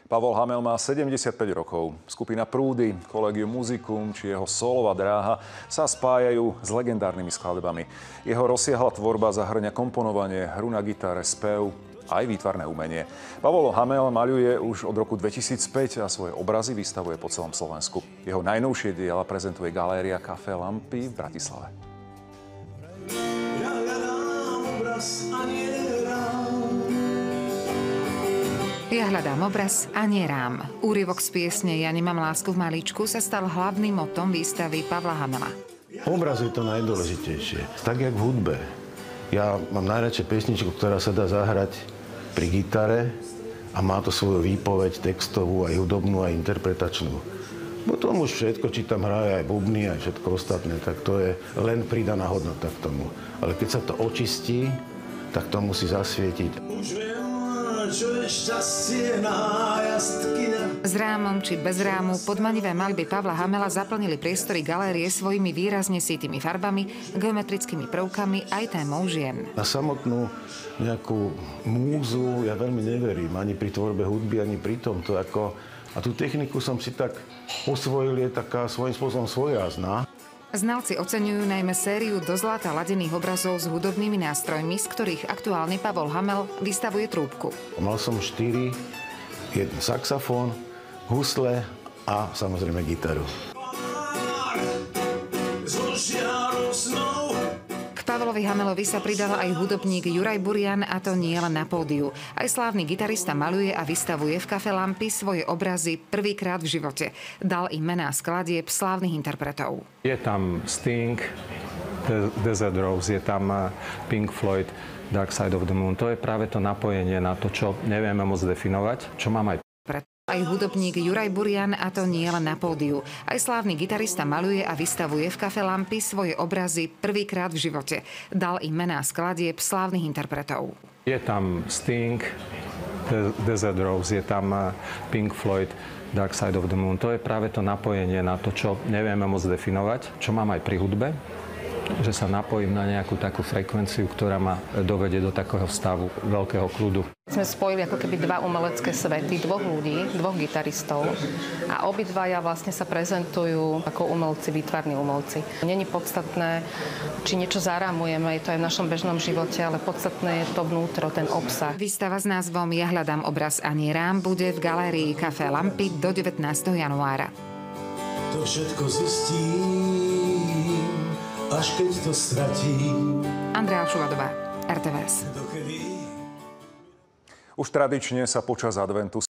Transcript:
Pavol Hamel má 75 rokov. Skupina Prúdy, Collegium Musicum či jeho solová dráha sa spájajú s legendárnymi skladbami. Jeho rozsiahla tvorba zahŕňa komponovanie, hru na gitare, spev, aj výtvarné umenie. Pavol Hamel maľuje už od roku 2005 a svoje obrazy vystavuje po celom Slovensku. Jeho najnovšie diela prezentuje galéria Café Lampy v Bratislave. Ja hľadám obraz a nie rám. Úryvok z piesne Ja nemám lásku v malíčku sa stal hlavným motom výstavy Pavla Hamela. Obraz je to najdôležitejšie. Tak, jak v hudbe. Ja mám najradšej pesničku, ktorá sa dá zahrať pri gitare a má to svoju výpoveď textovú, aj hudobnú, aj interpretačnú. Potom už všetko, či tam hraje aj bubny, aj všetko ostatné, tak to je len pridaná hodnota k tomu. Ale keď sa to očistí, tak to musí zasvietiť. S rámom či bez rámu podmanivé maľby Pavla Hamela zaplnili priestory galérie svojimi výrazne sítými farbami, geometrickými prvkami aj témou žien. Na samotnú nejakú múzu ja veľmi neverím, ani pri tvorbe hudby, ani pri tomto. A tú techniku som si tak osvojil, je taká svojím spôsobom svojázná. Znalci oceňujú najmä sériu do zlata ladených obrazov s hudobnými nástrojmi, z ktorých aktuálny Pavol Hamel vystavuje trúbku. Mal som 4, jeden saxofón, husle a samozrejme gitaru. K Pavlovi Hamelovi sa pridal aj hudobník Juraj Burian, a to nie len na pódiu. Aj slávny gitarista maľuje a vystavuje v Café Lampy svoje obrazy prvýkrát v živote. Dal im mená skladieb slávnych interpretov. Je tam Sting, Desert Rose, je tam Pink Floyd, Dark Side of the Moon. To je práve to napojenie na to, čo nevieme moc definovať, čo mám aj. Aj hudobník Juraj Burian, a to nie len na pódiu. Aj slávny gitarista maľuje a vystavuje v Café Lampy svoje obrazy prvýkrát v živote. Dal im mená skladieb slávnych interpretov. Je tam Sting, Desert Rose, je tam Pink Floyd, Dark Side of the Moon. To je práve to napojenie na to, čo nevieme moc definovať, čo mám aj pri hudbe, že sa napojím na nejakú takú frekvenciu, ktorá ma dovedie do takého stavu veľkého kľudu. Sme spojili ako keby dva umelecké svety, dvoch ľudí, dvoch gitaristov a obidvaja vlastne sa prezentujú ako umelci, výtvarní umelci. Není podstatné, či niečo zarámujeme, je to aj v našom bežnom živote, ale podstatné je to vnútro, ten obsah. Výstava s názvom Ja hľadám obraz a nie rám bude v galérii Café Lampy do 19. januára. To všetko zistím, až keď to stratím. Andrea Šuladová, RTVS. Už tradične sa počas adventu